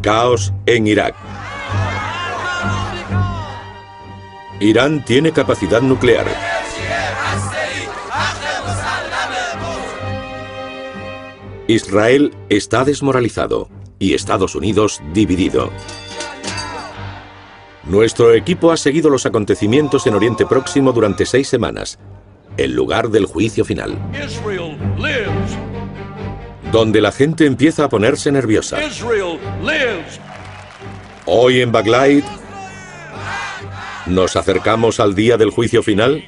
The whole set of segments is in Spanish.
Caos en Irak. Irán tiene capacidad nuclear. Israel está desmoralizado y Estados Unidos dividido. Nuestro equipo ha seguido los acontecimientos en Oriente Próximo durante 6 semanas, el lugar del juicio final, donde la gente empieza a ponerse nerviosa. Hoy en Baghdad nos acercamos al día del juicio final.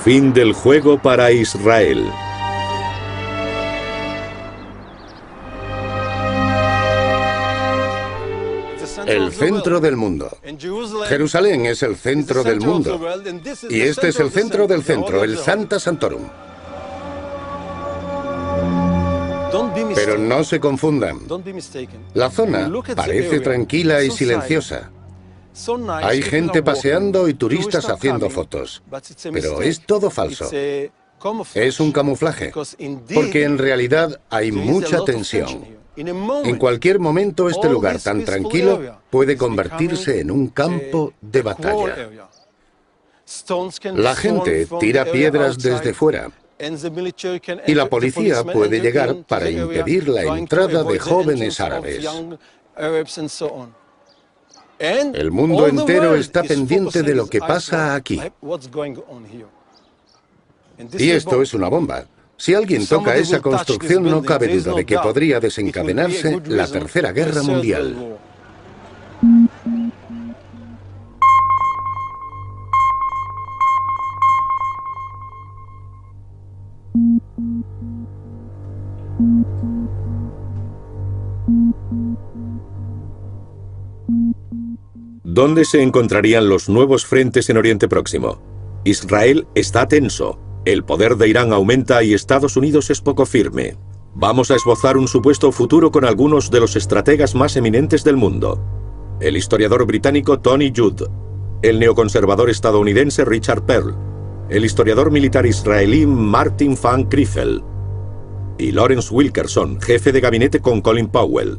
Fin del juego para Israel. El centro del mundo. Jerusalén es el centro del mundo. Y este es el centro del centro, el Sancta Sanctorum. Pero no se confundan. La zona parece tranquila y silenciosa. Hay gente paseando y turistas haciendo fotos. Pero es todo falso. Es un camuflaje. Porque en realidad hay mucha tensión. En cualquier momento este lugar tan tranquilo puede convertirse en un campo de batalla. La gente tira piedras desde fuera y la policía puede llegar para impedir la entrada de jóvenes árabes. El mundo entero está pendiente de lo que pasa aquí. Y esto es una bomba. Si alguien toca esa construcción, no cabe duda de que podría desencadenarse la Tercera Guerra Mundial. ¿Dónde se encontrarían los nuevos frentes en Oriente Próximo? Israel está tenso. El poder de Irán aumenta y Estados Unidos es poco firme. Vamos a esbozar un supuesto futuro con algunos de los estrategas más eminentes del mundo. El historiador británico Tony Judd, el neoconservador estadounidense Richard Perle, el historiador militar israelí Martin van Kriefel y Lawrence Wilkerson, jefe de gabinete con Colin Powell.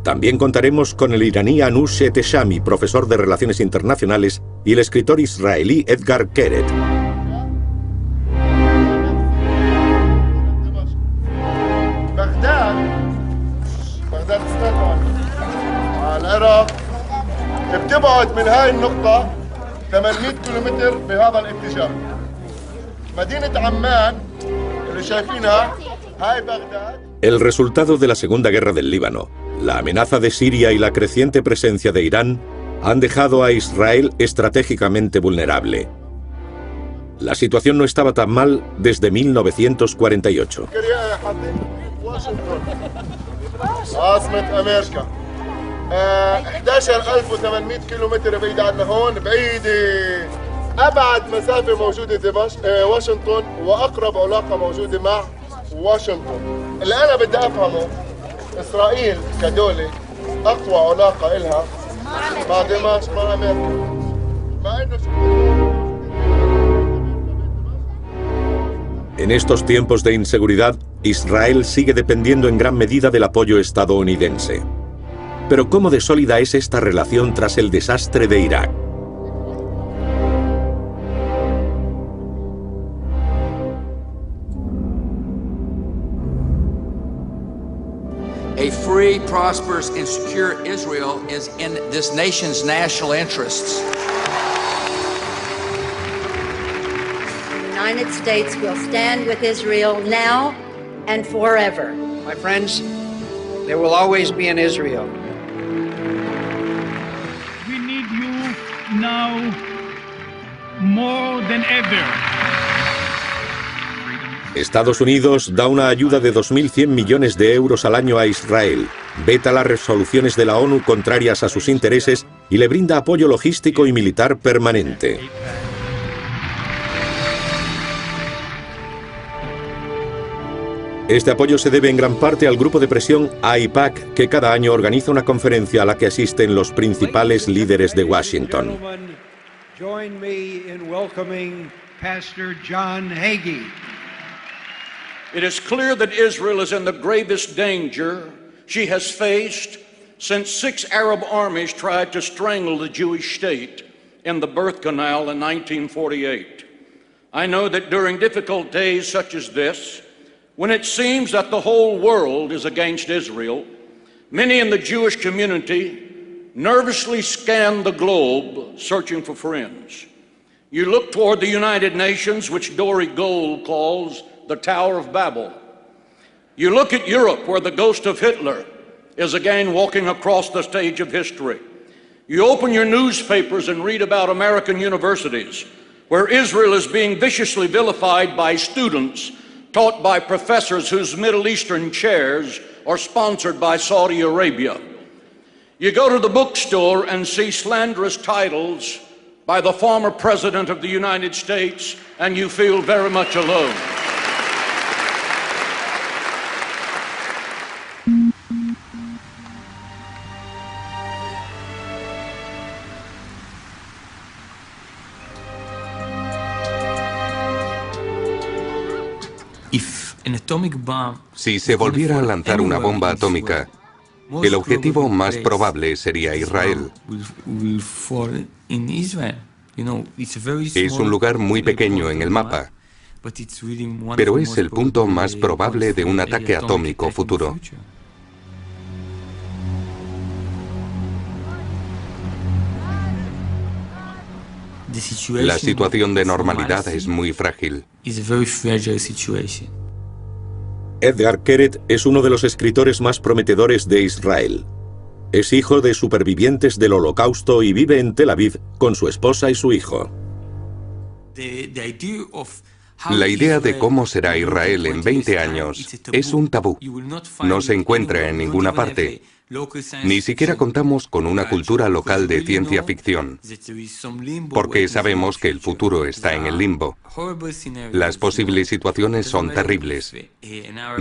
También contaremos con el iraní Anush Eteshami, profesor de Relaciones Internacionales, y el escritor israelí Edgar Keret. بتبعد من هاي النقطة 800 كيلومتر بهذا الاتجاه. مدينة عمان اللي شايفينها هاي بغداد. El resultado de la Segunda Guerra del Líbano, la amenaza de Siria y la creciente presencia de Irán han dejado a Israel estratégicamente vulnerable. La situación no estaba tan mal desde 1948. عاصمة أمريكا 11800 كيلومتر بعيد عنا هون بعيدة. أبعد مسافة موجودة دمشق واشنطن وأقرب علاقة موجودة مع واشنطن. اللي أنا بدي أفهمه إسرائيل كدولة أقوى علاقة إلها مع دمشق مع أمريكا. مع إنه En estos tiempos de inseguridad, Israel sigue dependiendo en gran medida del apoyo estadounidense. Pero ¿cómo de sólida es esta relación tras el desastre de Irak? A free, prosperous, and secure Israel is in this nation's national interests. The United States will stand with Israel now and forever. My friends, there will always be an Israel. We need you now more than ever. Estados Unidos da una ayuda de 2.100 millones de euros al año a Israel, veta las resoluciones de la ONU contrarias a sus intereses y le brinda apoyo logístico y militar permanente. Este apoyo se debe en gran parte al grupo de presión AIPAC, que cada año organiza una conferencia a la que asisten los principales líderes de Washington. Join me in welcoming Pastor John Hagee. It is clear that Israel is in the gravest danger she has faced since 6 Arab armies tried to strangle the Jewish state in the birth canal in 1948. I know that during difficult days such as this, when it seems that the whole world is against Israel, many in the Jewish community nervously scan the globe searching for friends. You look toward the United Nations, which Dory Gold calls the Tower of Babel. You look at Europe, where the ghost of Hitler is again walking across the stage of history. You open your newspapers and read about American universities, where Israel is being viciously vilified by students taught by professors whose Middle Eastern chairs are sponsored by Saudi Arabia. You go to the bookstore and see slanderous titles by the former President of the United States, and you feel very much alone. Si se volviera a lanzar una bomba atómica, el objetivo más probable sería Israel. Es un lugar muy pequeño en el mapa, pero es el punto más probable de un ataque atómico futuro. La situación de normalidad es muy frágil. Edgar Keret es uno de los escritores más prometedores de Israel. Es hijo de supervivientes del Holocausto y vive en Tel Aviv con su esposa y su hijo. La idea de cómo será Israel en 20 años es un tabú. No se encuentra en ninguna parte. Ni siquiera contamos con una cultura local de ciencia ficción, porque sabemos que el futuro está en el limbo. Las posibles situaciones son terribles.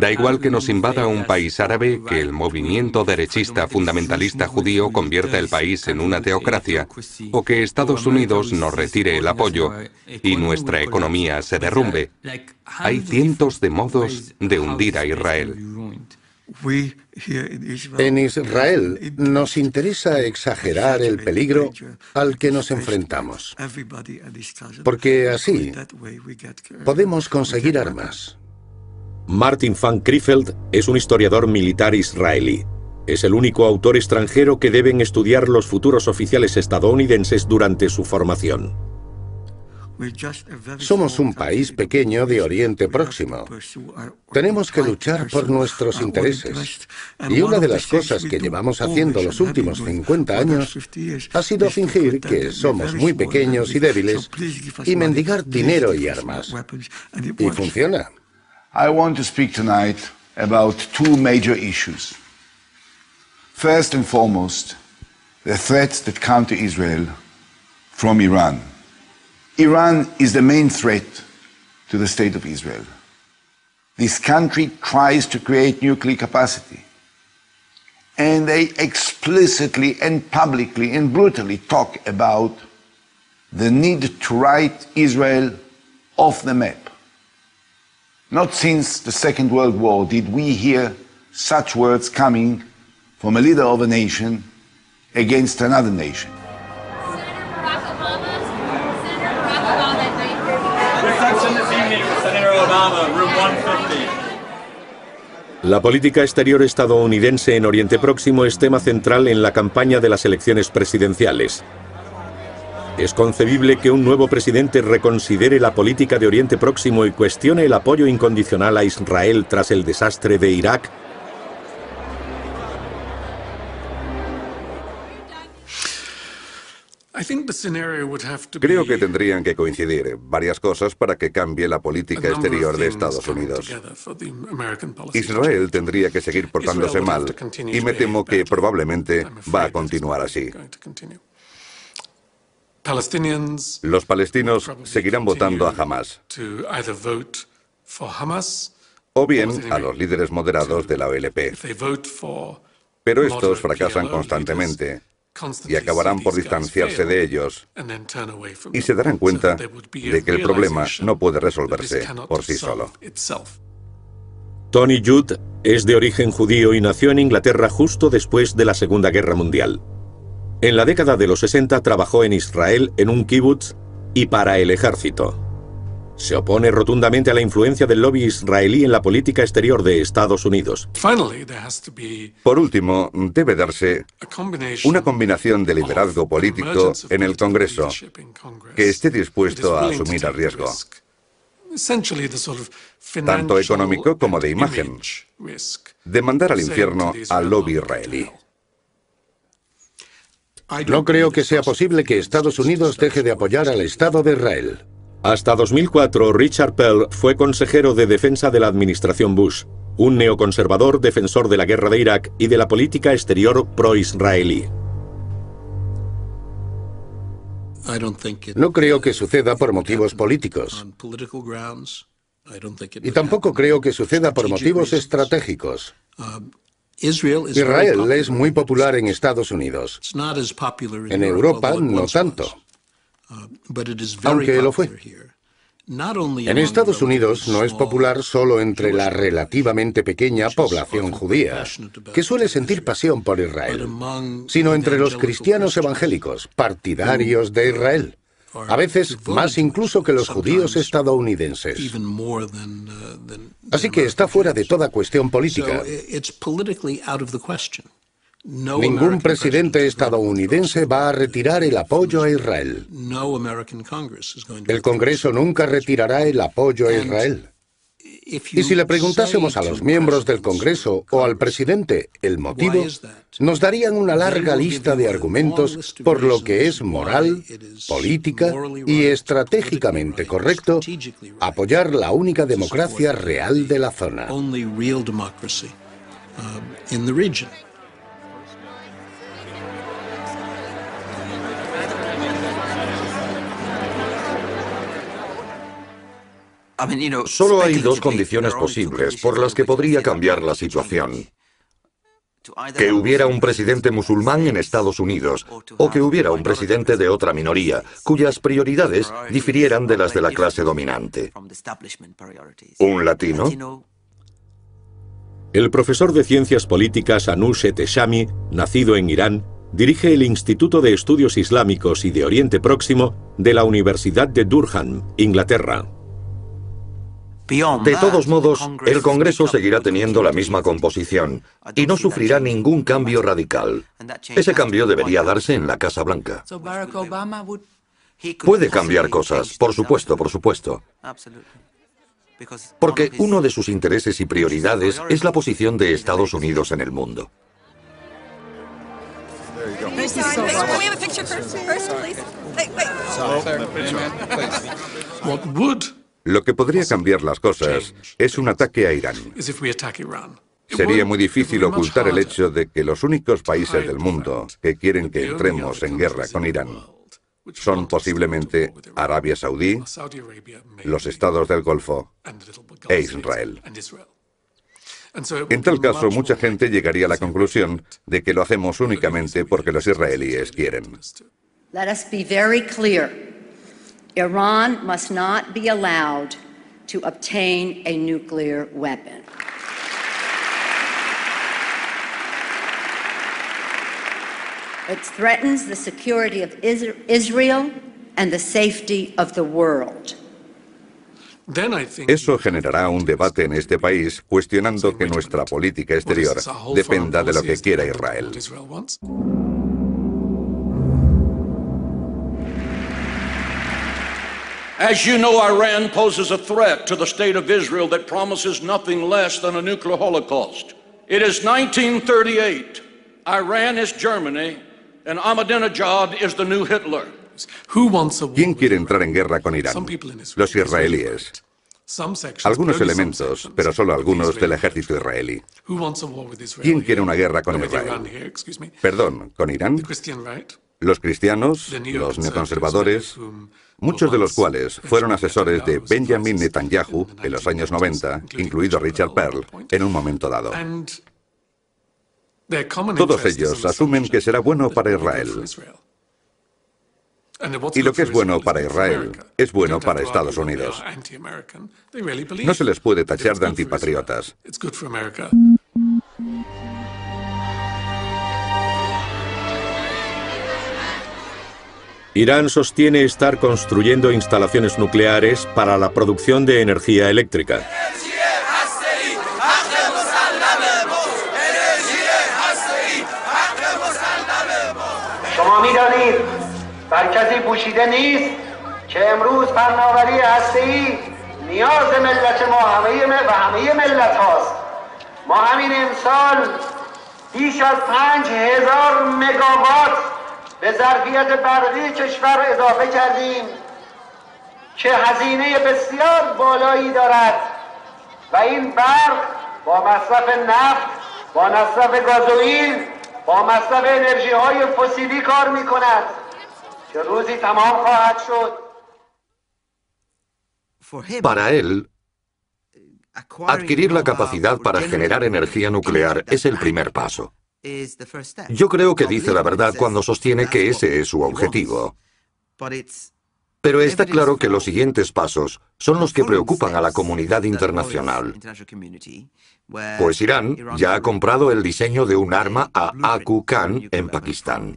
Da igual que nos invada un país árabe, que el movimiento derechista fundamentalista judío convierta el país en una teocracia, o que Estados Unidos nos retire el apoyo y nuestra economía se derrumbe. Hay cientos de modos de hundir a Israel. En Israel nos interesa exagerar el peligro al que nos enfrentamos, porque así podemos conseguir armas. Martin van Kriefeld es un historiador militar israelí. Es el único autor extranjero que deben estudiar los futuros oficiales estadounidenses durante su formación. Somos un país pequeño de Oriente Próximo. Tenemos que luchar por nuestros intereses. Y una de las cosas que llevamos haciendo los últimos 50 años ha sido fingir que somos muy pequeños y débiles y mendigar dinero y armas. Y funciona. I want to speak tonight about two major issues. First and foremost, the threats that come to Israel from Iran. Iran is the main threat to the state of Israel. This country tries to create nuclear capacity. And they explicitly and publicly and brutally talk about the need to write Israel off the map. Not since the Second World War did we hear such words coming from a leader of a nation against another nation. La política exterior estadounidense en Oriente Próximo es tema central en la campaña de las elecciones presidenciales. ¿Es concebible que un nuevo presidente reconsidere la política de Oriente Próximo y cuestione el apoyo incondicional a Israel tras el desastre de Irak? Creo que tendrían que coincidir varias cosas para que cambie la política exterior de Estados Unidos. Israel tendría que seguir portándose mal y me temo que probablemente va a continuar así. Los palestinos seguirán votando a Hamas o bien a los líderes moderados de la OLP. Pero estos fracasan constantemente y acabarán por distanciarse de ellos y se darán cuenta de que el problema no puede resolverse por sí solo. Tony Judd es de origen judío y nació en Inglaterra justo después de la Segunda Guerra Mundial. En la década de los 60 trabajó en Israel en un kibutz y para el ejército. Se opone rotundamente a la influencia del lobby israelí en la política exterior de Estados Unidos. Por último, debe darse una combinación de liderazgo político en el Congreso que esté dispuesto a asumir el riesgo, tanto económico como de imagen, de mandar al infierno al lobby israelí. No creo que sea posible que Estados Unidos deje de apoyar al Estado de Israel. Hasta 2004, Richard Perle fue consejero de defensa de la administración Bush, un neoconservador defensor de la guerra de Irak y de la política exterior pro-israelí. No creo que suceda por motivos políticos. Y tampoco creo que suceda por motivos estratégicos. Israel es muy popular en Estados Unidos. En Europa no tanto, aunque lo fue. En Estados Unidos no es popular solo entre la relativamente pequeña población judía, que suele sentir pasión por Israel, sino entre los cristianos evangélicos, partidarios de Israel, a veces más incluso que los judíos estadounidenses. Así que está fuera de toda cuestión política. Ningún presidente estadounidense va a retirar el apoyo a Israel. El Congreso nunca retirará el apoyo a Israel. Y si le preguntásemos a los miembros del Congreso o al presidente el motivo, nos darían una larga lista de argumentos por lo que es moral, política y estratégicamente correcto apoyar la única democracia real de la zona. Solo hay dos condiciones posibles por las que podría cambiar la situación. Que hubiera un presidente musulmán en Estados Unidos o que hubiera un presidente de otra minoría, cuyas prioridades difirieran de las de la clase dominante. ¿Un latino? El profesor de Ciencias Políticas Anush Eteshami, nacido en Irán, dirige el Instituto de Estudios Islámicos y de Oriente Próximo de la Universidad de Durham, Inglaterra. De todos modos, el Congreso seguirá teniendo la misma composición y no sufrirá ningún cambio radical. Ese cambio debería darse en la Casa Blanca. Puede cambiar cosas, por supuesto, por supuesto. Porque uno de sus intereses y prioridades es la posición de Estados Unidos en el mundo. Lo que podría cambiar las cosas es un ataque a Irán. Sería muy difícil ocultar el hecho de que los únicos países del mundo que quieren que entremos en guerra con Irán son posiblemente Arabia Saudí, los estados del Golfo e Israel. En tal caso, mucha gente llegaría a la conclusión de que lo hacemos únicamente porque los israelíes quieren. Let us be very clear. Iran must not be allowed to obtain a nuclear weapon. It threatens the security of Israel and the safety of the world. Eso generará un debate en este país cuestionando que nuestra política exterior dependa de lo que quiera Israel. As you know, Iran poses a threat to the state of Israel that promises nothing less than a nuclear holocaust. It is 1938. Iran is Germany, and Ahmadinejad is the new Hitler. ¿Quién quiere entrar en guerra con Irán? Los israelíes. Algunos elementos, pero solo algunos del ejército israelí. ¿Quién quiere una guerra con Israel? Perdón, ¿con Irán? Los cristianos, los neoconservadores, muchos de los cuales fueron asesores de Benjamin Netanyahu en los años 90, incluido Richard Perle, en un momento dado. Todos ellos asumen que será bueno para Israel. Y lo que es bueno para Israel es bueno para Estados Unidos. No se les puede tachar de antipatriotas. Irán sostiene estar construyendo instalaciones nucleares para la producción de energía eléctrica. بر کسی پوشیده نیست که امروز فناوری هسته‌ای نیاز ملت ما همه ملت هاست. ما همین امسال بیش از 5000 مگاوات به ظرفیت برقی کشور اضافه کردیم که هزینه بسیار بالایی دارد و این برق با مصرف نفت، با مصرف گازوئیل، با مصرف انرژی های فسیلی کار می‌کند. Para él, adquirir la capacidad para generar energía nuclear es el primer paso. Yo creo que dice la verdad cuando sostiene que ese es su objetivo. Pero está claro que los siguientes pasos son los que preocupan a la comunidad internacional. Pues Irán ya ha comprado el diseño de un arma a Aku Khan en Pakistán.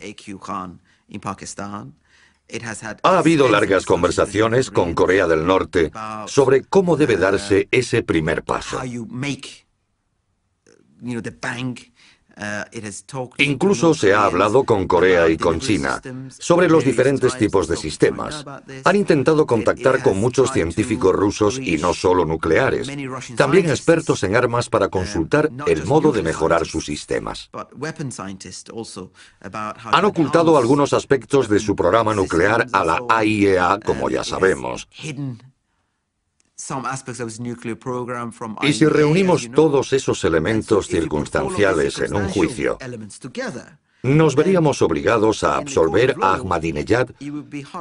Ha habido largas conversaciones con Corea del Norte sobre cómo debe darse ese primer paso. Incluso se ha hablado con Corea y con China sobre los diferentes tipos de sistemas. Han intentado contactar con muchos científicos rusos y no solo nucleares, también expertos en armas para consultar el modo de mejorar sus sistemas. Han ocultado algunos aspectos de su programa nuclear a la AIEA, como ya sabemos. Y si reunimos todos esos elementos circunstanciales en un juicio, nos veríamos obligados a absolver a Ahmadinejad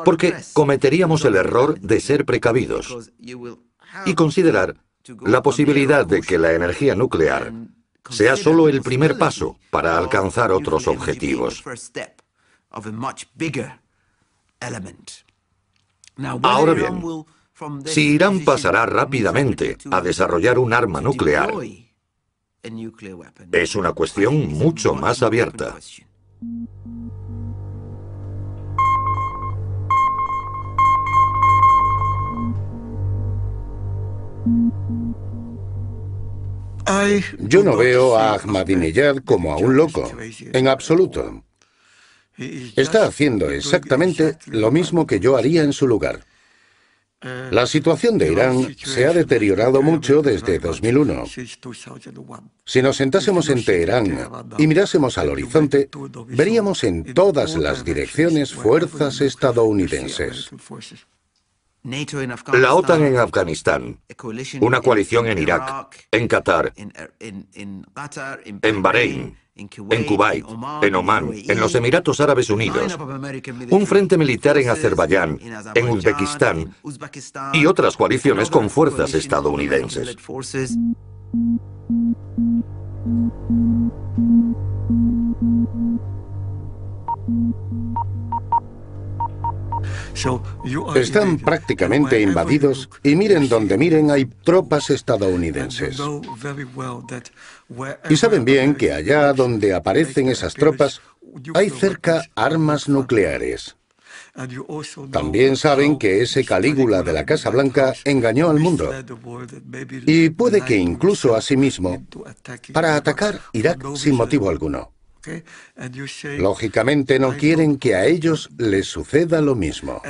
porque cometeríamos el error de ser precavidos y considerar la posibilidad de que la energía nuclear sea solo el primer paso para alcanzar otros objetivos. Ahora bien, si Irán pasará rápidamente a desarrollar un arma nuclear, es una cuestión mucho más abierta. Yo no veo a Ahmadinejad como a un loco, en absoluto. Está haciendo exactamente lo mismo que yo haría en su lugar. La situación de Irán se ha deteriorado mucho desde 2001. Si nos sentásemos en Teherán y mirásemos al horizonte, veríamos en todas las direcciones fuerzas estadounidenses. La OTAN en Afganistán, una coalición en Irak, en Qatar, en Bahrein, en Kuwait, en Omán, en los Emiratos Árabes Unidos, un frente militar en Azerbaiyán, en Uzbekistán y otras coaliciones con fuerzas estadounidenses. Están prácticamente invadidos y miren donde miren hay tropas estadounidenses. Y saben bien que allá donde aparecen esas tropas hay cerca armas nucleares. También saben que ese Calígula de la Casa Blanca engañó al mundo. Y puede que incluso a sí mismo para atacar Irak sin motivo alguno. Lógicamente no quieren que a ellos les suceda lo mismo.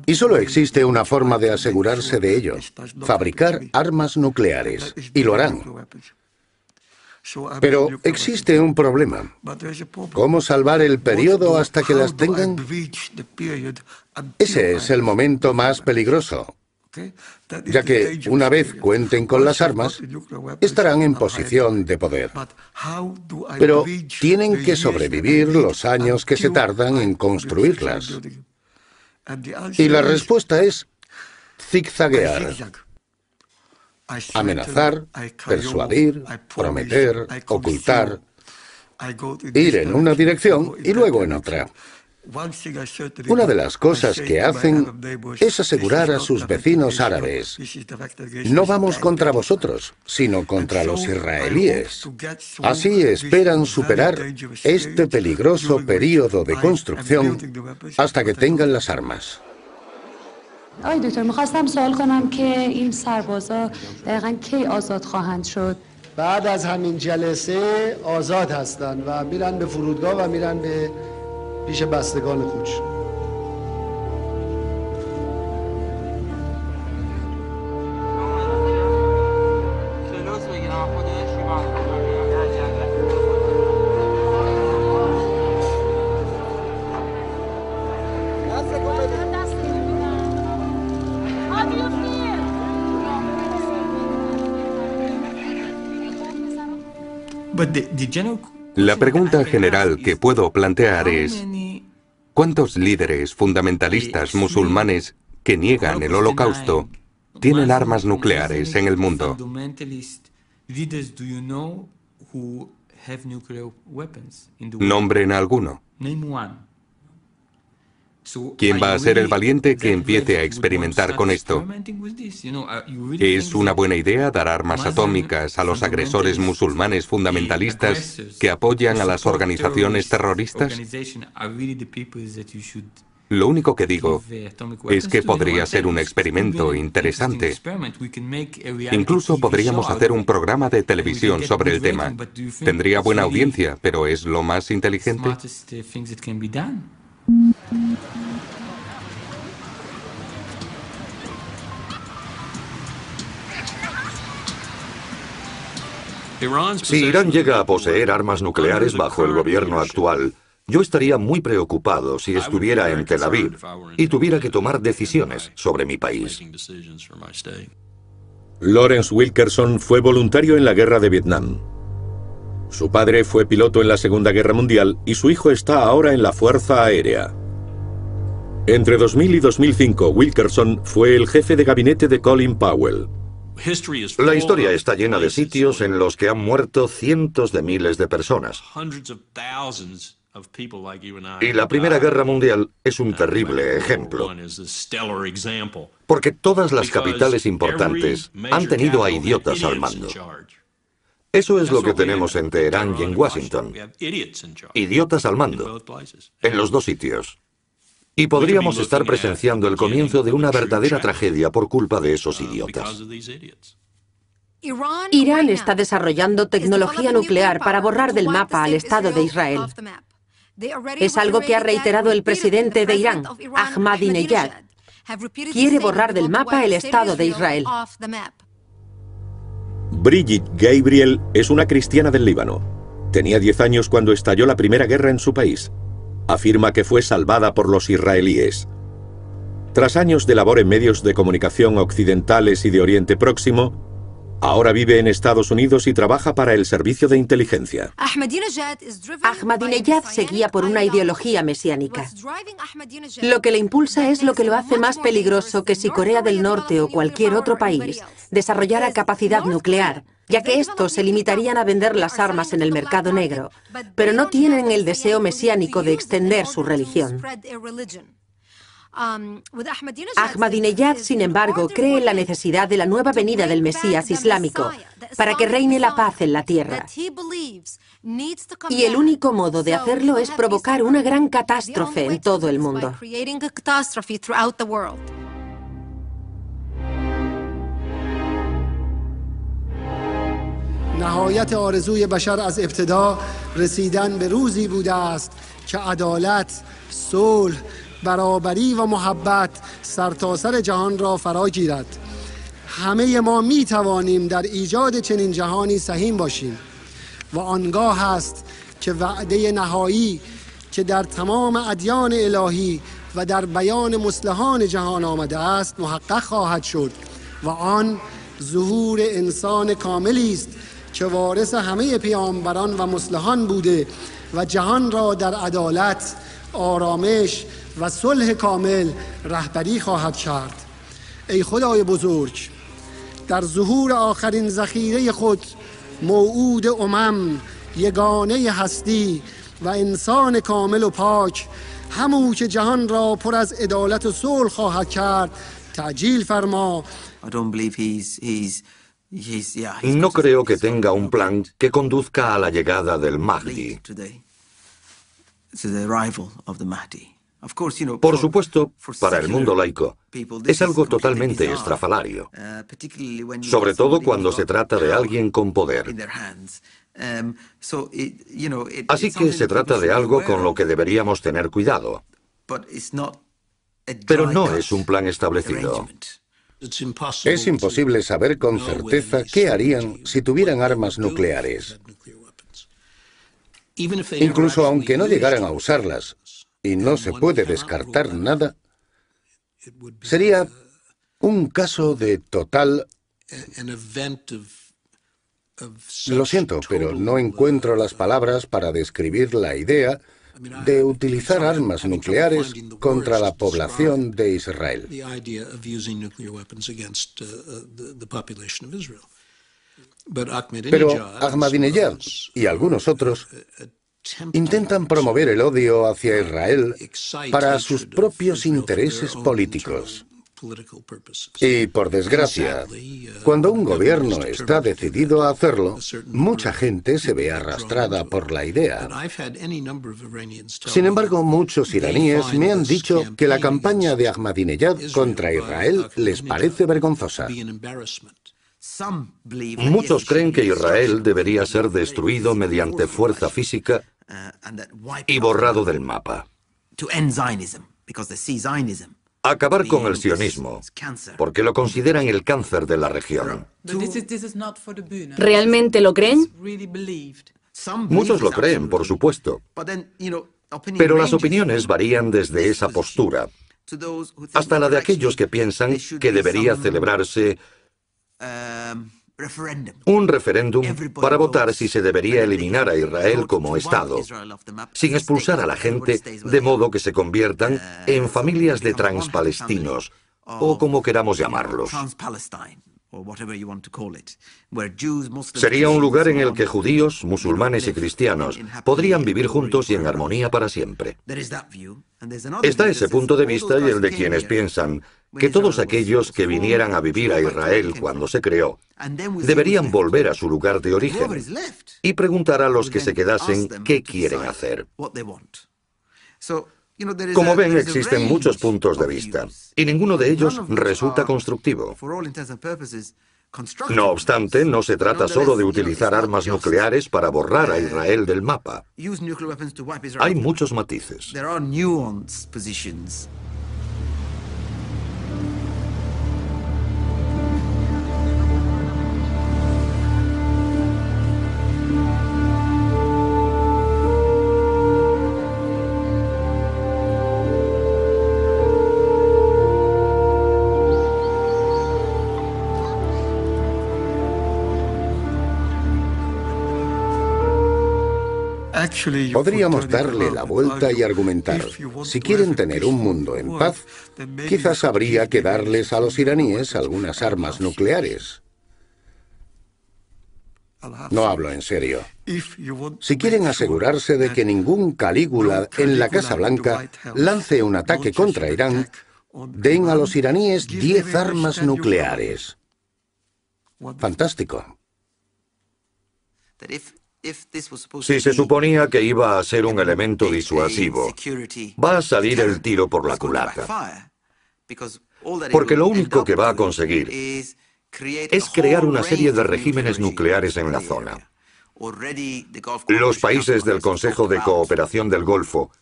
Y solo existe una forma de asegurarse de ello: fabricar armas nucleares. Y lo harán. Pero existe un problema. ¿Cómo salvar el periodo hasta que las tengan? Ese es el momento más peligroso, ya que una vez cuenten con las armas, estarán en posición de poder. Pero tienen que sobrevivir los años que se tardan en construirlas. Y la respuesta es zigzaguear. amenazar, persuadir, prometer, ocultar, ir en una dirección y luego en otra. Una de las cosas que hacen es asegurar a sus vecinos árabes: no vamos contra vosotros, sino contra los israelíes. Así esperan superar este peligroso período de construcción hasta que tengan las armas. آقای دکتر می‌خواستم سوال کنم که این سربازا دقیقاً کی آزاد خواهند شد؟ بعد از همین جلسه آزاد هستند و میرن به فرودگاه و میرن به پیش بستگان خودشون. La pregunta general que puedo plantear es: ¿cuántos líderes fundamentalistas musulmanes que niegan el Holocausto tienen armas nucleares en el mundo? Nombren alguno. ¿Quién va a ser el valiente que empiece a experimentar con esto? ¿Es una buena idea dar armas atómicas a los agresores musulmanes fundamentalistas que apoyan a las organizaciones terroristas? Lo único que digo es que podría ser un experimento interesante. Incluso podríamos hacer un programa de televisión sobre el tema. Tendría buena audiencia, pero ¿es lo más inteligente? Si Irán llega a poseer armas nucleares bajo el gobierno actual, yo estaría muy preocupado si estuviera en Tel Aviv y tuviera que tomar decisiones sobre mi país. Lawrence Wilkerson fue voluntario en la guerra de Vietnam. Su padre fue piloto en la Segunda Guerra Mundial y su hijo está ahora en la Fuerza Aérea. Entre 2000 y 2005, Wilkerson fue el jefe de gabinete de Colin Powell. La historia está llena de sitios en los que han muerto cientos de miles de personas. Y la Primera Guerra Mundial es un terrible ejemplo. Porque todas las capitales importantes han tenido a idiotas al mando. Eso es lo que tenemos en Teherán y en Washington. Idiotas al mando, en los dos sitios. Y podríamos estar presenciando el comienzo de una verdadera tragedia por culpa de esos idiotas. Irán está desarrollando tecnología nuclear para borrar del mapa al Estado de Israel. Es algo que ha reiterado el presidente de Irán, Ahmadinejad. Quiere borrar del mapa el Estado de Israel. Brigitte Gabriel es una cristiana del Líbano. Tenía 10 años cuando estalló la primera guerra en su país. Afirma que fue salvada por los israelíes. Tras años de labor en medios de comunicación occidentales y de Oriente Próximo, ahora vive en Estados Unidos y trabaja para el servicio de inteligencia. Ahmadinejad se guía por una ideología mesiánica. Lo que le impulsa es lo que lo hace más peligroso que si Corea del Norte o cualquier otro país desarrollara capacidad nuclear, ya que estos se limitarían a vender las armas en el mercado negro, pero no tienen el deseo mesiánico de extender su religión. Ahmadinejad, sin embargo, cree en la necesidad de la nueva venida del Mesías islámico para que reine la paz en la tierra. Y el único modo de hacerlo es provocar una gran catástrofe en todo el mundo. نهایت آرزوی بشر از ابتدا رسیدن به روزی بوده است که عدالت، صلح، برابری و محبت سرتاسر جهان را فرا گیرد. همه ما می توانیم در ایجاد چنین جهانی سهیم باشیم و آنگاه است که وعده نهایی که در تمام ادیان الهی و در بیان مصلحان جهان آمده است محقق خواهد شد و آن ظهور انسان کاملی است که وارث همه پیامبران و مصلحان بوده و جهان را در عدالت، آرامش و صلح کامل رهبری خواهد کرد. ای خدای بزرگ، در ظهور آخرین ذخیره خود موعود یگانه هستی و انسان کامل و پاک همو که جهان را پر از عدالت و صلح خواهد کرد تعجیل فرما. No creo que tenga un plan que conduzca a la llegada del Mahdi. Por supuesto, para el mundo laico, es algo totalmente estrafalario, sobre todo cuando se trata de alguien con poder. Así que se trata de algo con lo que deberíamos tener cuidado. Pero no es un plan establecido. Es imposible saber con certeza qué harían si tuvieran armas nucleares. Incluso aunque no llegaran a usarlas, y no se puede descartar nada, sería un caso de total... Lo siento, pero no encuentro las palabras para describir la idea de utilizar armas nucleares contra la población de Israel. Pero Ahmadinejad y algunos otros intentan promover el odio hacia Israel para sus propios intereses políticos. Y, por desgracia, cuando un gobierno está decidido a hacerlo, mucha gente se ve arrastrada por la idea. Sin embargo, muchos iraníes me han dicho que la campaña de Ahmadinejad contra Israel les parece vergonzosa. Muchos creen que Israel debería ser destruido mediante fuerza física y borrado del mapa. Acabar con el sionismo, porque lo consideran el cáncer de la región. ¿Realmente lo creen? Muchos lo creen, por supuesto. Pero las opiniones varían desde esa postura hasta la de aquellos que piensan que debería celebrarse un referéndum para votar si se debería eliminar a Israel como Estado, sin expulsar a la gente de modo que se conviertan en familias de transpalestinos, o como queramos llamarlos. Sería un lugar en el que judíos, musulmanes y cristianos podrían vivir juntos y en armonía para siempre. Está ese punto de vista y el de quienes piensan que todos aquellos que vinieran a vivir a Israel cuando se creó deberían volver a su lugar de origen y preguntar a los que se quedasen qué quieren hacer. Como ven, existen muchos puntos de vista, y ninguno de ellos resulta constructivo. No obstante, no se trata solo de utilizar armas nucleares para borrar a Israel del mapa. Hay muchos matices. Podríamos darle la vuelta y argumentar, si quieren tener un mundo en paz, quizás habría que darles a los iraníes algunas armas nucleares. No hablo en serio. Si quieren asegurarse de que ningún Calígula en la Casa Blanca lance un ataque contra Irán, den a los iraníes 10 armas nucleares. Fantástico. Si se suponía que iba a ser un elemento disuasivo, va a salir el tiro por la culata. Porque lo único que va a conseguir es crear una serie de regímenes nucleares en la zona. Los países del Consejo de Cooperación del Golfo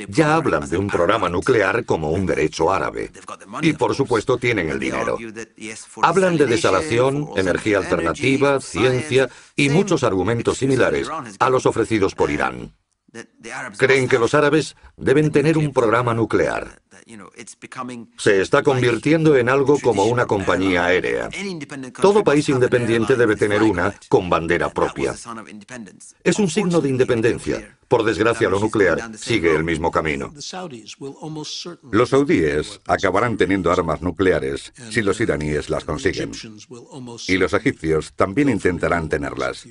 ya hablan de un programa nuclear como un derecho árabe. Y por supuesto tienen el dinero. Hablan de desalación, energía alternativa, ciencia y muchos argumentos similares a los ofrecidos por Irán. Creen que los árabes deben tener un programa nuclear. Se está convirtiendo en algo como una compañía aérea. Todo país independiente debe tener una con bandera propia. Es un signo de independencia. Por desgracia, lo nuclear sigue el mismo camino. Los saudíes acabarán teniendo armas nucleares si los iraníes las consiguen. Y los egipcios también intentarán tenerlas.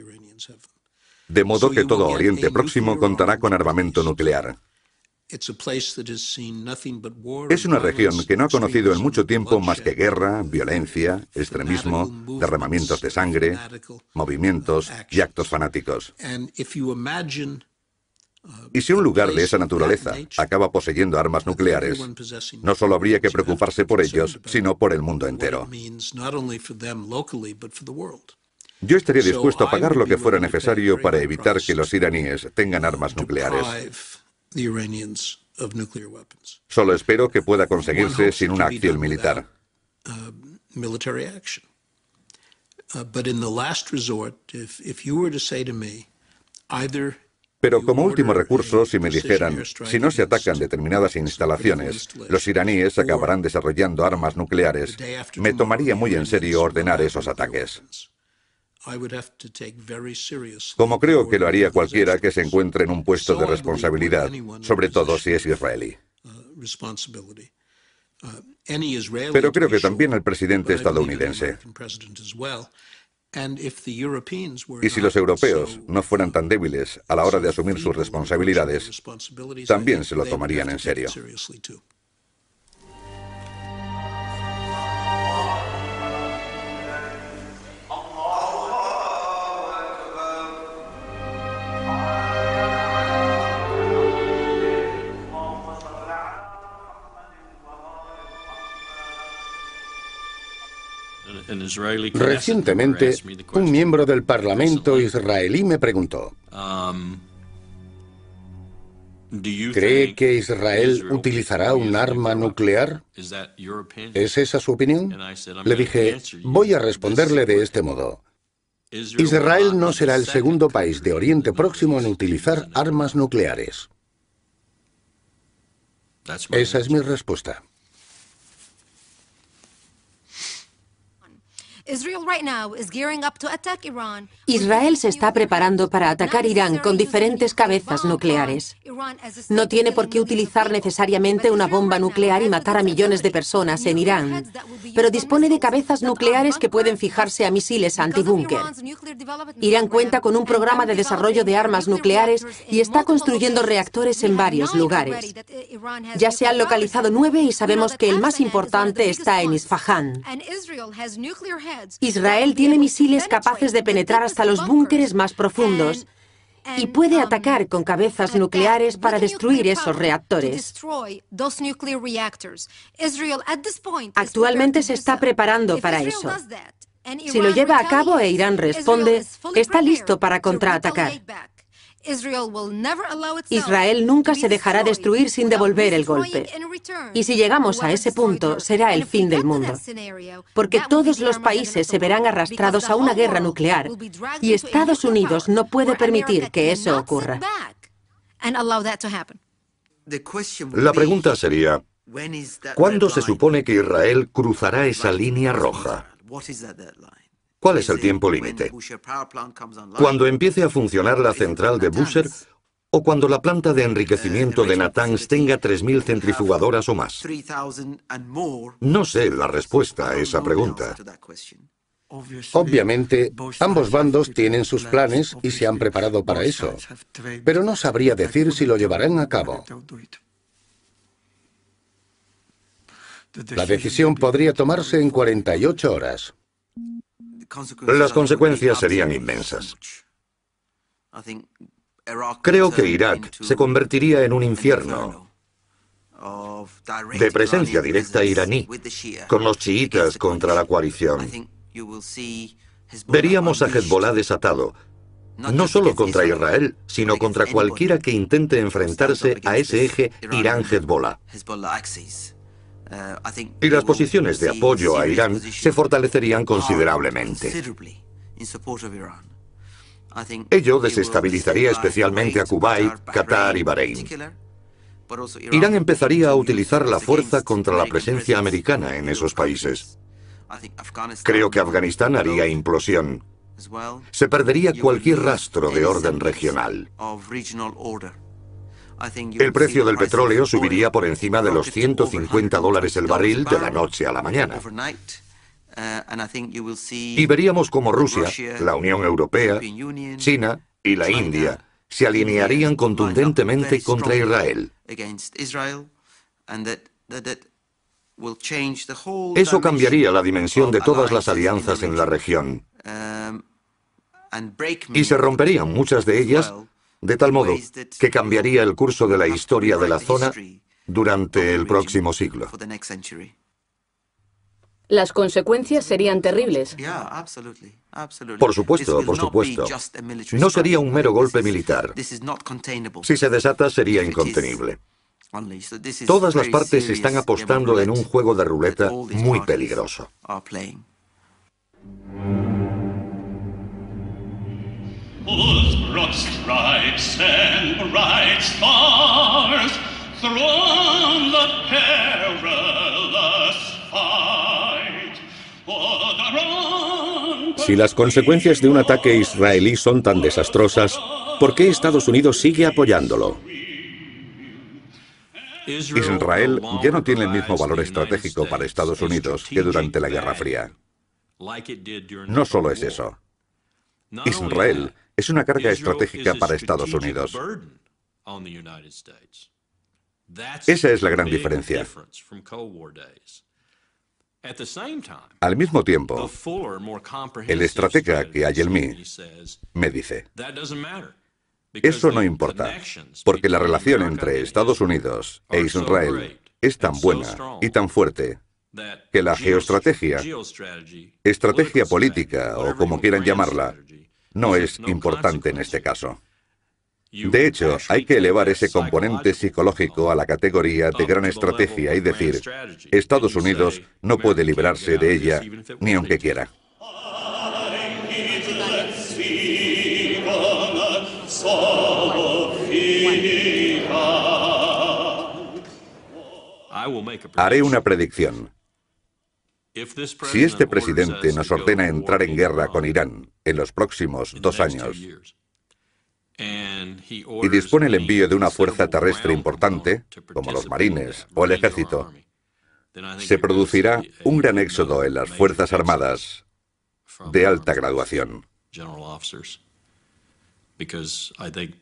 De modo que todo Oriente Próximo contará con armamento nuclear. Es una región que no ha conocido en mucho tiempo más que guerra, violencia, extremismo, derramamientos de sangre, movimientos y actos fanáticos. Y si un lugar de esa naturaleza acaba poseyendo armas nucleares, no solo habría que preocuparse por ellos, sino por el mundo entero. Yo estaría dispuesto a pagar lo que fuera necesario para evitar que los iraníes tengan armas nucleares. Solo espero que pueda conseguirse sin una acción militar. Pero como último recurso, si me dijeran, si no se atacan determinadas instalaciones, los iraníes acabarán desarrollando armas nucleares, me tomaría muy en serio ordenar esos ataques. Como creo que lo haría cualquiera que se encuentre en un puesto de responsabilidad, sobre todo si es israelí. Pero creo que también el presidente estadounidense. Y si los europeos no fueran tan débiles a la hora de asumir sus responsabilidades, también se lo tomarían en serio. Recientemente, un miembro del Parlamento israelí me preguntó, ¿cree que Israel utilizará un arma nuclear? ¿Es esa su opinión? Le dije, voy a responderle de este modo. Israel no será el segundo país de Oriente Próximo en utilizar armas nucleares. Esa es mi respuesta. Israel se está preparando para atacar Irán con diferentes cabezas nucleares. No tiene por qué utilizar necesariamente una bomba nuclear y matar a millones de personas en Irán, pero dispone de cabezas nucleares que pueden fijarse a misiles antibúnker. Irán cuenta con un programa de desarrollo de armas nucleares y está construyendo reactores en varios lugares. Ya se han localizado 9 y sabemos que el más importante está en Isfahán. Israel tiene misiles capaces de penetrar hasta los búnkeres más profundos y puede atacar con cabezas nucleares para destruir esos reactores. Actualmente se está preparando para eso. Si lo lleva a cabo e Irán responde, está listo para contraatacar. Israel nunca se dejará destruir sin devolver el golpe. Y si llegamos a ese punto, será el fin del mundo. Porque todos los países se verán arrastrados a una guerra nuclear y Estados Unidos no puede permitir que eso ocurra. La pregunta sería, ¿cuándo se supone que Israel cruzará esa línea roja? ¿Cuál es el tiempo límite? ¿Cuando empiece a funcionar la central de Bushehr o cuando la planta de enriquecimiento de Natanz tenga 3.000 centrifugadoras o más? No sé la respuesta a esa pregunta. Obviamente, ambos bandos tienen sus planes y se han preparado para eso, pero no sabría decir si lo llevarán a cabo. La decisión podría tomarse en 48 horas. Las consecuencias serían inmensas. Creo que Irak se convertiría en un infierno de presencia directa iraní, con los chiitas contra la coalición. Veríamos a Hezbollah desatado, no solo contra Israel, sino contra cualquiera que intente enfrentarse a ese eje Irán-Hezbollah. Y las posiciones de apoyo a Irán se fortalecerían considerablemente. Ello desestabilizaría especialmente a Kuwait, Qatar y Bahrein. Irán empezaría a utilizar la fuerza contra la presencia americana en esos países. Creo que Afganistán haría implosión. Se perdería cualquier rastro de orden regional. El precio del petróleo subiría por encima de los $150 el barril de la noche a la mañana. Y veríamos cómo Rusia, la Unión Europea, China y la India se alinearían contundentemente contra Israel. Eso cambiaría la dimensión de todas las alianzas en la región. Y se romperían muchas de ellas, de tal modo que cambiaría el curso de la historia de la zona durante el próximo siglo. Las consecuencias serían terribles. Por supuesto, por supuesto. No sería un mero golpe militar. Si se desata, sería incontenible. Todas las partes están apostando en un juego de ruleta muy peligroso. Si las consecuencias de un ataque israelí son tan desastrosas, ¿por qué Estados Unidos sigue apoyándolo? Israel ya no tiene el mismo valor estratégico para Estados Unidos que durante la Guerra Fría. No solo es eso. Israel es una carga estratégica para Estados Unidos. Esa es la gran diferencia. Al mismo tiempo, el estratega que hay en mí me dice: eso no importa, porque la relación entre Estados Unidos e Israel es tan buena y tan fuerte que la geoestrategia, estrategia política o como quieran llamarla, no es importante en este caso. De hecho, hay que elevar ese componente psicológico a la categoría de gran estrategia y decir: Estados Unidos no puede librarse de ella ni aunque quiera. Haré una predicción. Si este presidente nos ordena entrar en guerra con Irán en los próximos 2 años y dispone el envío de una fuerza terrestre importante, como los marines o el ejército, se producirá un gran éxodo en las Fuerzas Armadas de alta graduación.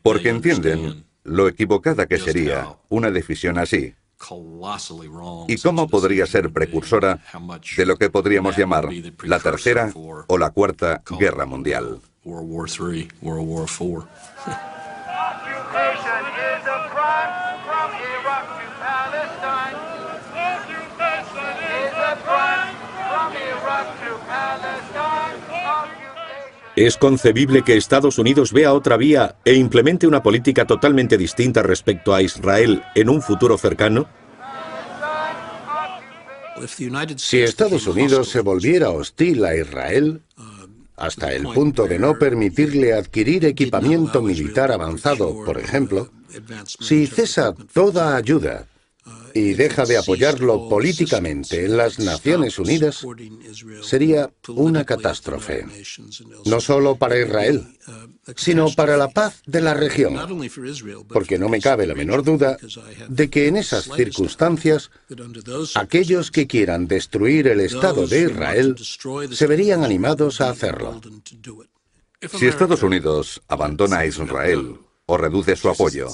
Porque entienden lo equivocada que sería una decisión así, y cómo podría ser precursora de lo que podríamos llamar la Tercera o la Cuarta Guerra Mundial. ¿Es concebible que Estados Unidos vea otra vía e implemente una política totalmente distinta respecto a Israel en un futuro cercano? Si Estados Unidos se volviera hostil a Israel, hasta el punto de no permitirle adquirir equipamiento militar avanzado, por ejemplo, si cesa toda ayuda y deja de apoyarlo políticamente en las Naciones Unidas, sería una catástrofe. No solo para Israel, sino para la paz de la región. Porque no me cabe la menor duda de que en esas circunstancias, aquellos que quieran destruir el Estado de Israel se verían animados a hacerlo. Si Estados Unidos abandona a Israel o reduce su apoyo,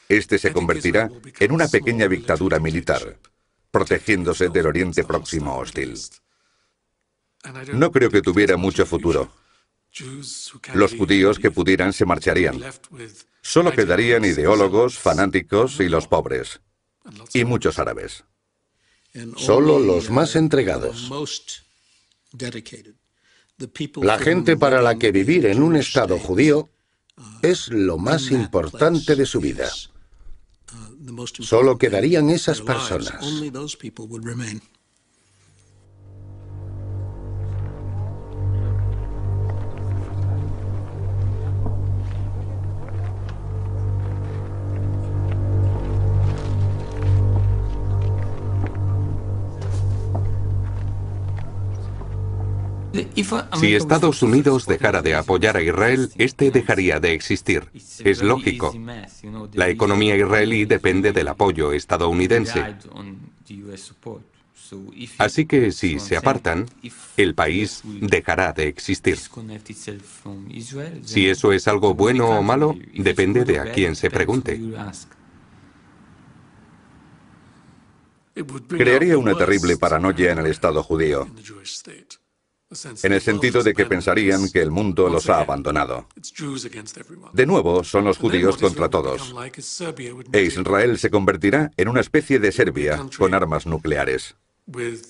este se convertirá en una pequeña dictadura militar, protegiéndose del Oriente Próximo hostil. No creo que tuviera mucho futuro. Los judíos que pudieran se marcharían. Solo quedarían ideólogos, fanáticos y los pobres. Y muchos árabes. Solo los más entregados. La gente para la que vivir en un Estado judío es lo más importante de su vida. Solo quedarían esas personas. Si Estados Unidos dejara de apoyar a Israel, este dejaría de existir. Es lógico. La economía israelí depende del apoyo estadounidense. Así que si se apartan, el país dejará de existir. Si eso es algo bueno o malo, depende de a quién se pregunte. Crearía una terrible paranoia en el Estado judío, en el sentido de que pensarían que el mundo los ha abandonado. De nuevo, son los judíos contra todos. E Israel se convertirá en una especie de Serbia con armas nucleares.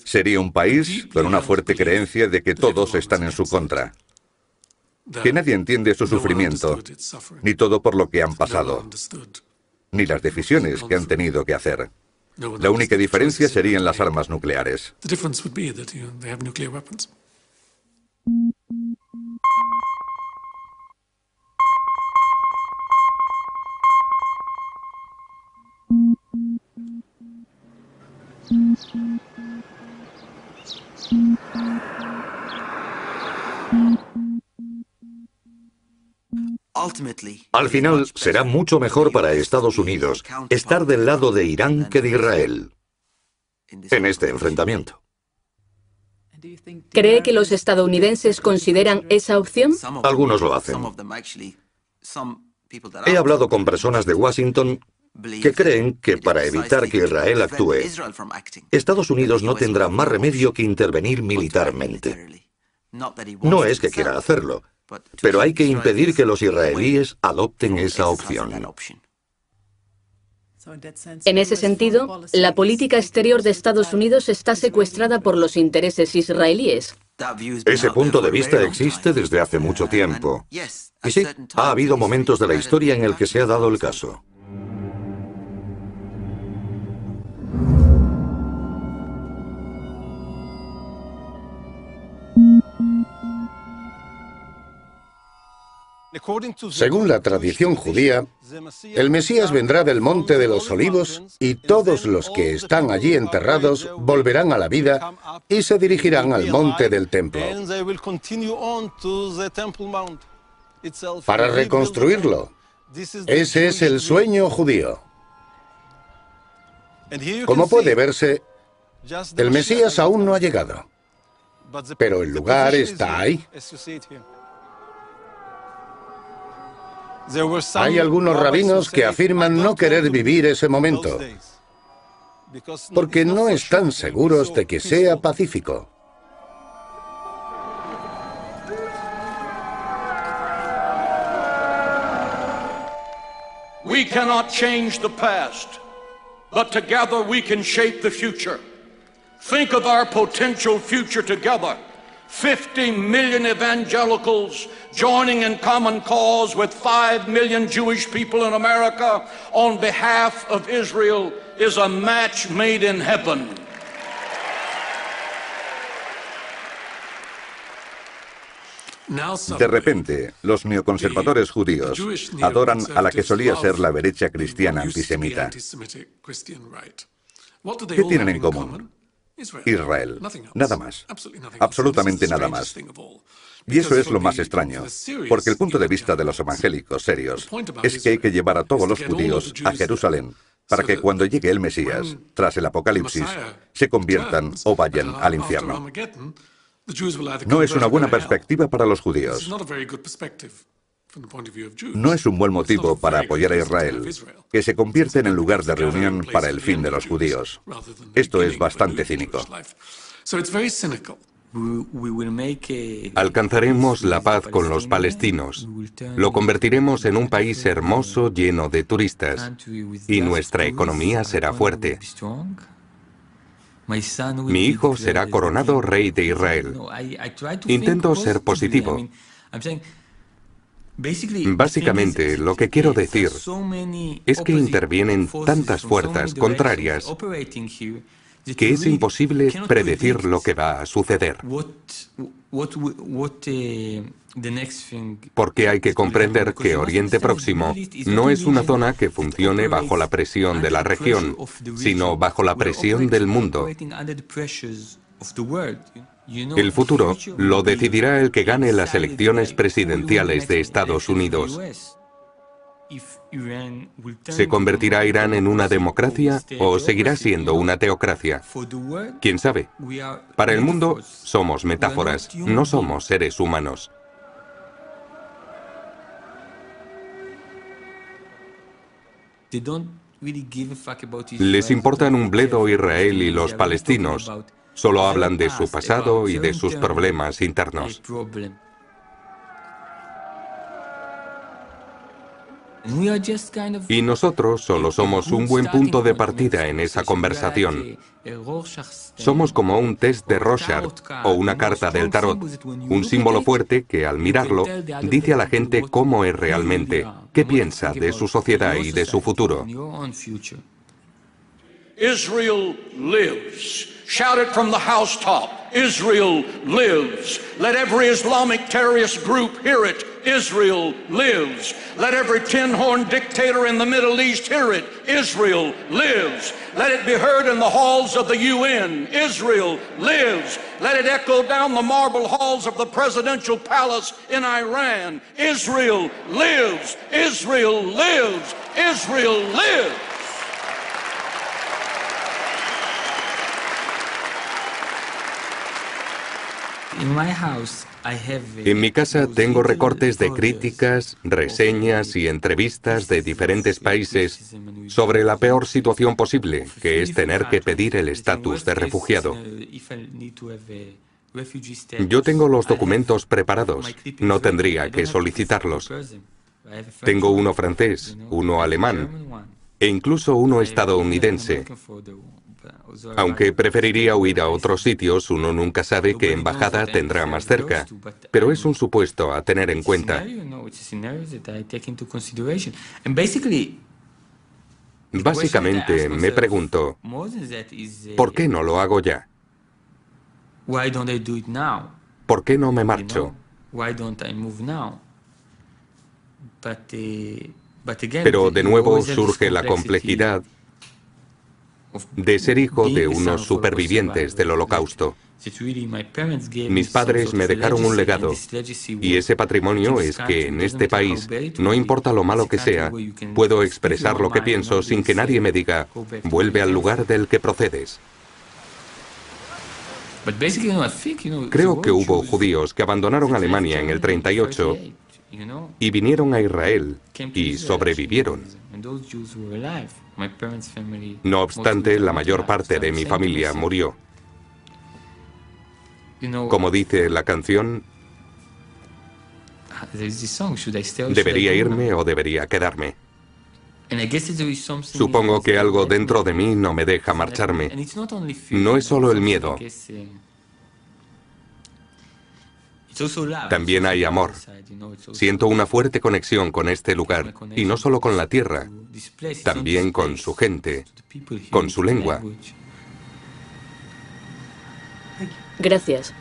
Sería un país con una fuerte creencia de que todos están en su contra, que nadie entiende su sufrimiento, ni todo por lo que han pasado, ni las decisiones que han tenido que hacer. La única diferencia serían las armas nucleares. Al final, será mucho mejor para Estados Unidos estar del lado de Irán que de Israel en este enfrentamiento. ¿Cree que los estadounidenses consideran esa opción? Algunos lo hacen. He hablado con personas de Washington que creen que para evitar que Israel actúe, Estados Unidos no tendrá más remedio que intervenir militarmente. No es que quiera hacerlo, pero hay que impedir que los israelíes adopten esa opción. En ese sentido, la política exterior de Estados Unidos está secuestrada por los intereses israelíes. Ese punto de vista existe desde hace mucho tiempo. Y sí, ha habido momentos de la historia en el que se ha dado el caso. Según la tradición judía, el Mesías vendrá del Monte de los Olivos y todos los que están allí enterrados volverán a la vida y se dirigirán al monte del templo para reconstruirlo. Ese es el sueño judío. Como puede verse, el Mesías aún no ha llegado, pero el lugar está ahí. Hay algunos rabinos que afirman no querer vivir ese momento, porque no están seguros de que sea pacífico. We cannot change the past, but together we can shape the future. Think of our potential future together. 50 million evangelicals joining in common cause with 5 million Jewish people in America on behalf of Israel is a match made in heaven. De repente, los neoconservadores judíos adoran a la que solía ser la derecha cristiana antisemita. ¿Qué tienen en común? Israel. Nada más. Absolutamente nada más. Y eso es lo más extraño, porque el punto de vista de los evangélicos serios es que hay que llevar a todos los judíos a Jerusalén para que cuando llegue el Mesías, tras el Apocalipsis, se conviertan o vayan al infierno. No es una buena perspectiva para los judíos. No es un buen motivo para apoyar a Israel, que se convierte en el lugar de reunión para el fin de los judíos. Esto es bastante cínico. Alcanzaremos la paz con los palestinos. Lo convertiremos en un país hermoso lleno de turistas. Y nuestra economía será fuerte. Mi hijo será coronado rey de Israel. Intento ser positivo. Básicamente, lo que quiero decir es que intervienen tantas fuerzas contrarias que es imposible predecir lo que va a suceder. Porque hay que comprender que Oriente Próximo no es una zona que funcione bajo la presión de la región, sino bajo la presión del mundo. El futuro lo decidirá el que gane las elecciones presidenciales de Estados Unidos. ¿Se convertirá Irán en una democracia o seguirá siendo una teocracia? ¿Quién sabe? Para el mundo somos metáforas, no somos seres humanos. Les importan un bledo Israel y los palestinos. Solo hablan de su pasado y de sus problemas internos. Y nosotros solo somos un buen punto de partida en esa conversación. Somos como un test de Rorschach o una carta del tarot, un símbolo fuerte que al mirarlo dice a la gente cómo es realmente, qué piensa de su sociedad y de su futuro. Israel lives. Shout it from the housetop. Israel lives. Let every Islamic terrorist group hear it. Israel lives. Let every tin-horn dictator in the Middle East hear it. Israel lives. Let it be heard in the halls of the UN. Israel lives. Let it echo down the marble halls of the presidential palace in Iran. Israel lives. Israel lives. Israel lives. En mi casa tengo recortes de críticas, reseñas y entrevistas de diferentes países sobre la peor situación posible, que es tener que pedir el estatus de refugiado. Yo tengo los documentos preparados, no tendría que solicitarlos. Tengo uno francés, uno alemán e incluso uno estadounidense. Aunque preferiría huir a otros sitios, uno nunca sabe qué embajada tendrá más cerca. Pero es un supuesto a tener en cuenta. Básicamente, me pregunto, ¿por qué no lo hago ya? ¿Por qué no me marcho? Pero de nuevo surge la complejidad de ser hijo de unos supervivientes del Holocausto. Mis padres me dejaron un legado, y ese patrimonio es que en este país, no importa lo malo que sea, puedo expresar lo que pienso sin que nadie me diga, vuelve al lugar del que procedes. Creo que hubo judíos que abandonaron Alemania en el 38 y vinieron a Israel y sobrevivieron. No obstante, la mayor parte de mi familia murió. Como dice la canción, ¿debería irme o debería quedarme? Supongo que algo dentro de mí no me deja marcharme. No es solo el miedo. También hay amor. Siento una fuerte conexión con este lugar, y no solo con la tierra, también con su gente, con su lengua. Gracias.